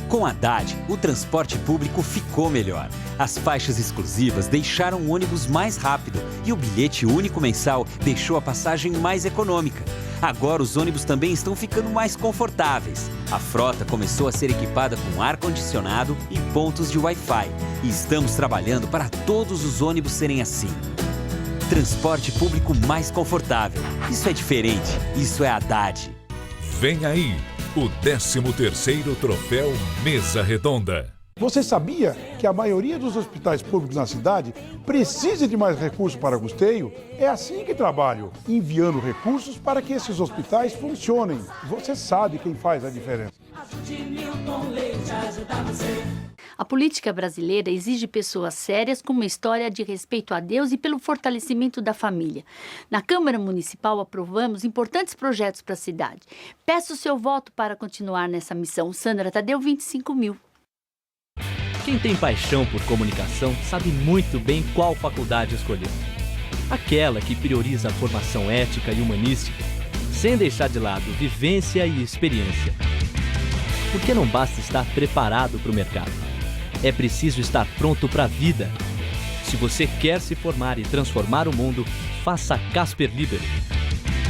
Com a Haddad, o transporte público ficou melhor. As faixas exclusivas deixaram o ônibus mais rápido e o bilhete único mensal deixou a passagem mais econômica. Agora os ônibus também estão ficando mais confortáveis. A frota começou a ser equipada com ar-condicionado e pontos de Wi-Fi. E estamos trabalhando para todos os ônibus serem assim. Transporte público mais confortável. Isso é diferente. Isso é Haddad. Vem aí o 13º Troféu Mesa Redonda. Você sabia que a maioria dos hospitais públicos na cidade precisa de mais recursos para custeio? É assim que trabalho, enviando recursos para que esses hospitais funcionem. Você sabe quem faz a diferença. A política brasileira exige pessoas sérias com uma história de respeito a Deus e pelo fortalecimento da família. Na Câmara Municipal aprovamos importantes projetos para a cidade. Peço o seu voto para continuar nessa missão. Sandra Tadeu, 25 mil. Quem tem paixão por comunicação sabe muito bem qual faculdade escolher. Aquela que prioriza a formação ética e humanística, sem deixar de lado vivência e experiência. Porque não basta estar preparado para o mercado. É preciso estar pronto para a vida. Se você quer se formar e transformar o mundo, faça Casper Libero.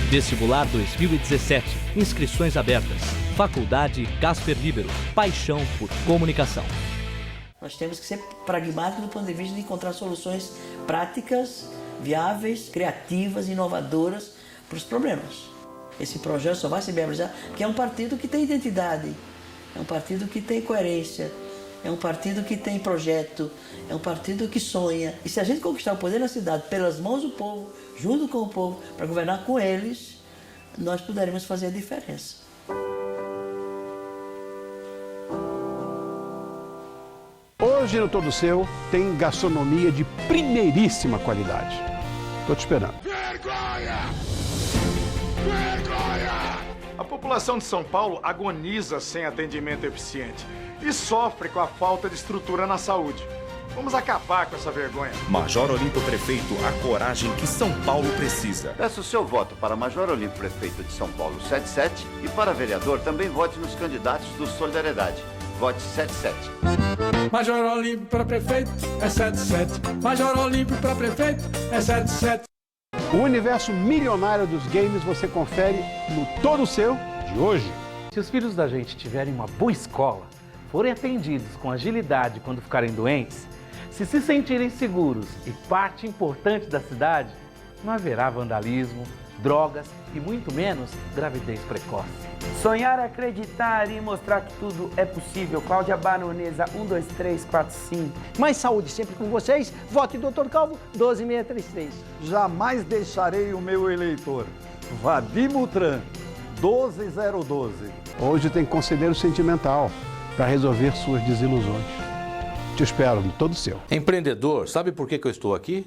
Vestibular 2017. Inscrições abertas. Faculdade Casper Libero. Paixão por comunicação. Nós temos que ser pragmáticos do ponto de vista de encontrar soluções práticas, viáveis, criativas, inovadoras para os problemas. Esse projeto só vai se viabilizar porque é um partido que tem identidade, é um partido que tem coerência, é um partido que tem projeto, é um partido que sonha. E se a gente conquistar o poder na cidade pelas mãos do povo, junto com o povo, para governar com eles, nós poderemos fazer a diferença. Hoje no Todo Seu tem gastronomia de primeiríssima qualidade. Tô te esperando. Vergonha! Vergonha! A população de São Paulo agoniza sem atendimento eficiente e sofre com a falta de estrutura na saúde. Vamos acabar com essa vergonha. Major Olímpio Prefeito, a coragem que São Paulo precisa. Peço o seu voto para Major Olímpio Prefeito de São Paulo 77 e para vereador também vote nos candidatos do Solidariedade. Vote 77. Major Olímpio para prefeito é 77. Major Olímpio para prefeito é 77. O universo milionário dos games você confere no Todo Seu de hoje. Se os filhos da gente tiverem uma boa escola, forem atendidos com agilidade quando ficarem doentes, se sentirem seguros e parte importante da cidade, não haverá vandalismo, drogas e muito menos gravidez precoce. Sonhar, acreditar e mostrar que tudo é possível. Cláudia Baronesa, 12345. Mais saúde sempre com vocês. Vote Dr. Calvo, 12633. Jamais deixarei o meu eleitor. Vadim Mutran, 12012. Hoje tem conselheiro sentimental para resolver suas desilusões. Te espero no Todo Seu. Empreendedor, sabe por que eu estou aqui?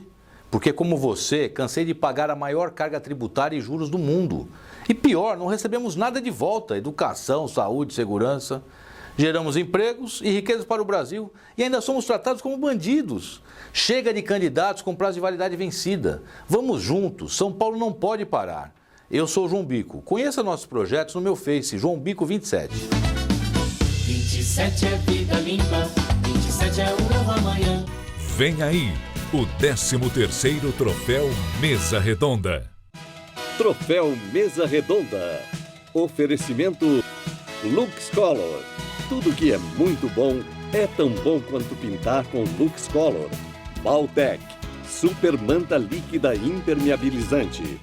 Porque, como você, cansei de pagar a maior carga tributária e juros do mundo. E pior, não recebemos nada de volta: educação, saúde, segurança. Geramos empregos e riquezas para o Brasil e ainda somos tratados como bandidos. Chega de candidatos com prazo de validade vencida. Vamos juntos, São Paulo não pode parar. Eu sou o João Bico. Conheça nossos projetos no meu Face, João Bico 27. 27 é vida limpa, 27 é um novo amanhã. Vem aí o 13º Troféu Mesa Redonda. Troféu Mesa Redonda. Oferecimento Lux Color. Tudo que é muito bom é tão bom quanto pintar com Lux Color. Baltec. Super manta líquida impermeabilizante.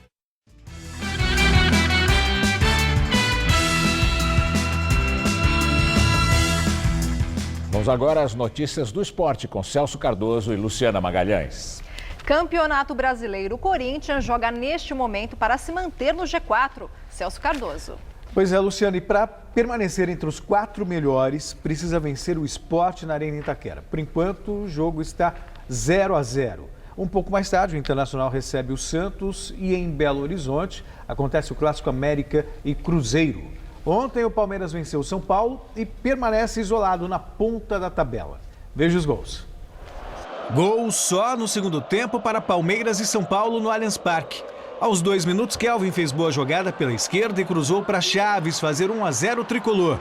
Vamos agora às notícias do esporte com Celso Cardoso e Luciana Magalhães. Campeonato Brasileiro. O Corinthians joga neste momento para se manter no G4. Celso Cardoso. Pois é, Luciano, e para permanecer entre os 4 melhores, precisa vencer o Sport na Arena Itaquera. Por enquanto, o jogo está 0-0. Um pouco mais tarde, o Internacional recebe o Santos e em Belo Horizonte acontece o Clássico América e Cruzeiro. Ontem o Palmeiras venceu o São Paulo e permanece isolado na ponta da tabela. Veja os gols. Gol só no segundo tempo para Palmeiras e São Paulo no Allianz Parque. Aos 2 minutos, Kelvin fez boa jogada pela esquerda e cruzou para Chaves fazer 1-0 tricolor.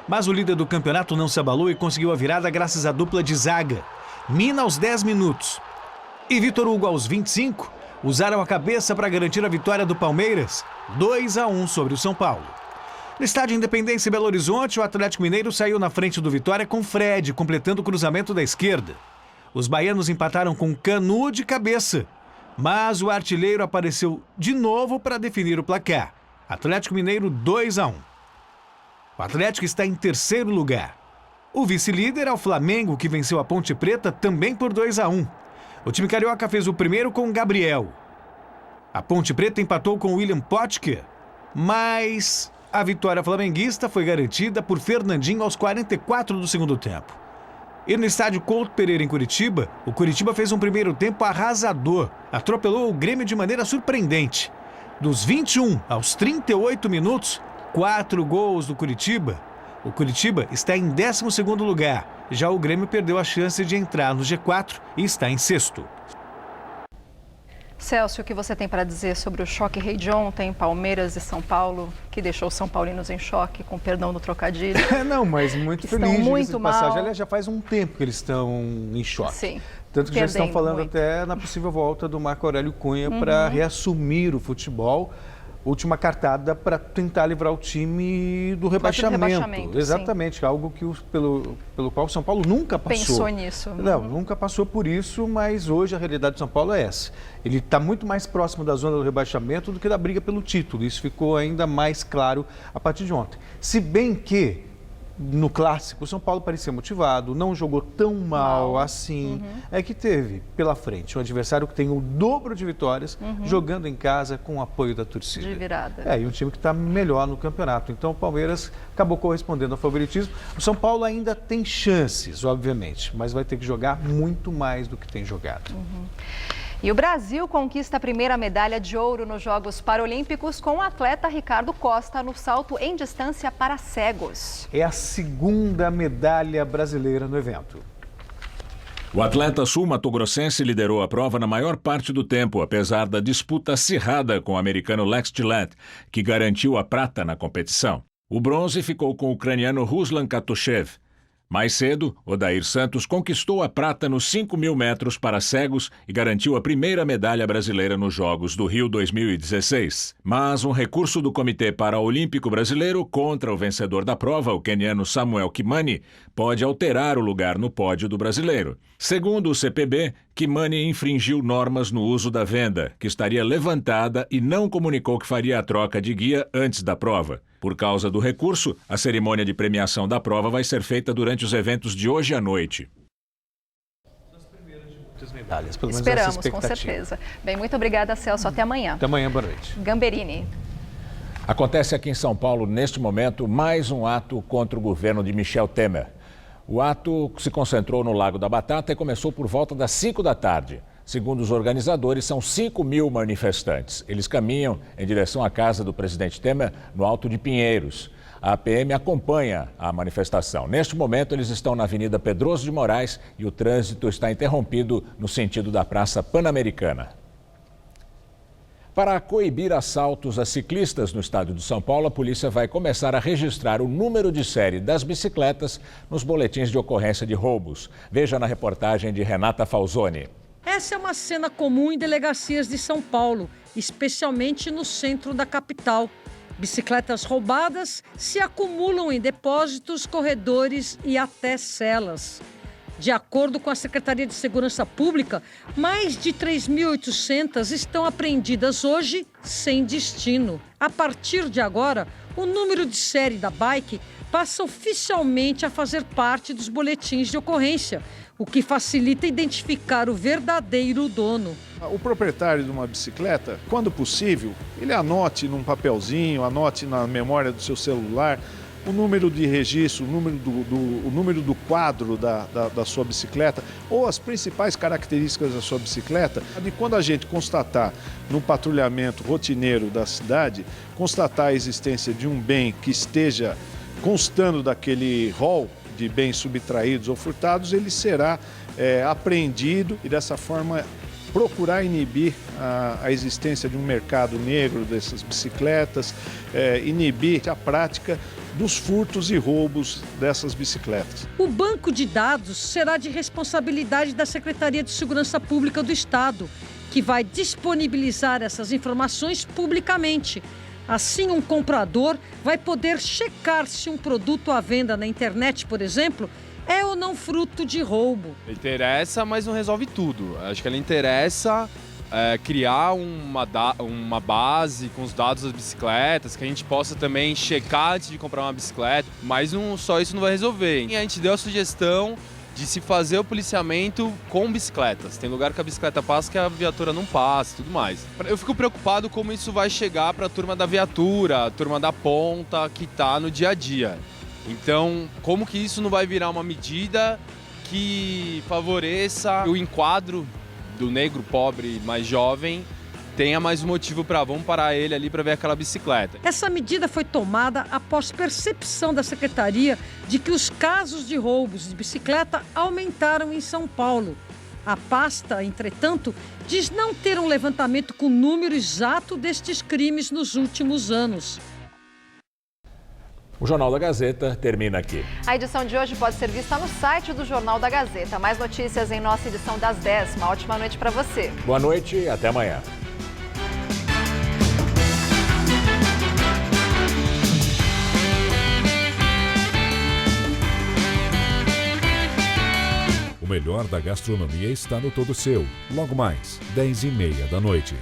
Mas o líder do campeonato não se abalou e conseguiu a virada graças à dupla de zaga. Mina aos 10 minutos. E Vitor Hugo aos 25 usaram a cabeça para garantir a vitória do Palmeiras, 2-1 sobre o São Paulo. No estádio Independência em Belo Horizonte, o Atlético Mineiro saiu na frente do Vitória com Fred, completando o cruzamento da esquerda. Os baianos empataram com Canu de cabeça. Mas o artilheiro apareceu de novo para definir o placar. Atlético Mineiro 2-1. O Atlético está em terceiro lugar. O vice-líder é o Flamengo, que venceu a Ponte Preta também por 2-1. O time carioca fez o primeiro com Gabriel. A Ponte Preta empatou com William Potker, mas a vitória flamenguista foi garantida por Fernandinho aos 44 do segundo tempo. E no estádio Couto Pereira, em Curitiba, o Curitiba fez um primeiro tempo arrasador. Atropelou o Grêmio de maneira surpreendente. Dos 21 aos 38 minutos, 4 gols do Curitiba. O Curitiba está em 12º lugar. Já o Grêmio perdeu a chance de entrar no G4 e está em 6º. Celso, o que você tem para dizer sobre o choque rei de ontem, Palmeiras e São Paulo, que deixou os São Paulinos em choque, com perdão do trocadilho? Não, mas muito feliz, estão muito mal. Passagem. Aliás, já faz um tempo que eles estão em choque. Sim. Tanto que já estão falando muito. Até na possível volta do Marco Aurélio Cunha para reassumir o futebol. Última cartada para tentar livrar o time do rebaixamento. Exatamente, sim. Algo que pelo qual o São Paulo nunca passou. Pensou nisso. Não, nunca passou por isso, mas hoje a realidade do São Paulo é essa. Ele está muito mais próximo da zona do rebaixamento do que da briga pelo título. Isso ficou ainda mais claro a partir de ontem. Se bem que no Clássico, o São Paulo parecia motivado, não jogou tão mal assim. É que teve pela frente um adversário que tem o dobro de vitórias, jogando em casa com o apoio da torcida. De virada. E um time que está melhor no campeonato. Então o Palmeiras acabou correspondendo ao favoritismo. O São Paulo ainda tem chances, obviamente, mas vai ter que jogar muito mais do que tem jogado. E o Brasil conquista a primeira medalha de ouro nos Jogos Paralímpicos com o atleta Ricardo Costa no salto em distância para cegos. É a segunda medalha brasileira no evento. O atleta sul-matogrossense liderou a prova na maior parte do tempo, apesar da disputa acirrada com o americano Lex Gillette, que garantiu a prata na competição. O bronze ficou com o ucraniano Ruslan Katushev. Mais cedo, Odair Santos conquistou a prata nos 5.000 metros para cegos e garantiu a primeira medalha brasileira nos Jogos do Rio 2016. Mas um recurso do Comitê Paraolímpico Brasileiro contra o vencedor da prova, o queniano Samuel Kimani, pode alterar o lugar no pódio do brasileiro. Segundo o CPB, Kimani infringiu normas no uso da venda, que estaria levantada e não comunicou que faria a troca de guia antes da prova. Por causa do recurso, a cerimônia de premiação da prova vai ser feita durante os eventos de hoje à noite. Medalhas, pelo menos esperamos, com certeza. Bem, muito obrigada, Celso. Até amanhã. Até amanhã, boa noite. Gamberini. Acontece aqui em São Paulo, neste momento, mais um ato contra o governo de Michel Temer. O ato se concentrou no Lago da Batata e começou por volta das 5 da tarde. Segundo os organizadores, são 5.000 manifestantes. Eles caminham em direção à casa do presidente Temer, no Alto de Pinheiros. A PM acompanha a manifestação. Neste momento, eles estão na Avenida Pedroso de Moraes e o trânsito está interrompido no sentido da Praça Pan-Americana. Para coibir assaltos a ciclistas no estado de São Paulo, a polícia vai começar a registrar o número de série das bicicletas nos boletins de ocorrência de roubos. Veja na reportagem de Renata Falzoni. Essa é uma cena comum em delegacias de São Paulo, especialmente no centro da capital. Bicicletas roubadas se acumulam em depósitos, corredores e até celas. De acordo com a Secretaria de Segurança Pública, mais de 3.800 estão apreendidas hoje sem destino. A partir de agora, o número de série da bike passa oficialmente a fazer parte dos boletins de ocorrência, o que facilita identificar o verdadeiro dono. O proprietário de uma bicicleta, quando possível, ele anote num papelzinho, anote na memória do seu celular o número de registro, o número do quadro da sua bicicleta ou as principais características da sua bicicleta. E quando a gente constatar no patrulhamento rotineiro da cidade, constatar a existência de um bem que esteja constando daquele rol de bens subtraídos ou furtados, ele será apreendido e dessa forma procurar inibir a existência de um mercado negro dessas bicicletas, inibir a prática dos furtos e roubos dessas bicicletas. O banco de dados será de responsabilidade da Secretaria de Segurança Pública do Estado, que vai disponibilizar essas informações publicamente. Assim, um comprador vai poder checar se um produto à venda na internet, por exemplo, é ou não fruto de roubo. Interessa, mas não resolve tudo. Acho que ela interessa criar uma base com os dados das bicicletas, que a gente possa também checar antes de comprar uma bicicleta, mas só isso não vai resolver. E a gente deu a sugestão de se fazer o policiamento com bicicletas. Tem lugar que a bicicleta passa que a viatura não passa e tudo mais. Eu fico preocupado como isso vai chegar para a turma da viatura, a turma da ponta, que está no dia a dia. Então, como que isso não vai virar uma medida que favoreça o enquadro do negro pobre mais jovem, tenha mais um motivo para vamos parar ele ali para ver aquela bicicleta. Essa medida foi tomada após percepção da Secretaria de que os casos de roubos de bicicleta aumentaram em São Paulo. A pasta, entretanto, diz não ter um levantamento com o número exato destes crimes nos últimos anos. O Jornal da Gazeta termina aqui. A edição de hoje pode ser vista no site do Jornal da Gazeta. Mais notícias em nossa edição das 10. Uma ótima noite para você. Boa noite e até amanhã. O melhor da gastronomia está no Todo Seu. Logo mais, 10h30 da noite.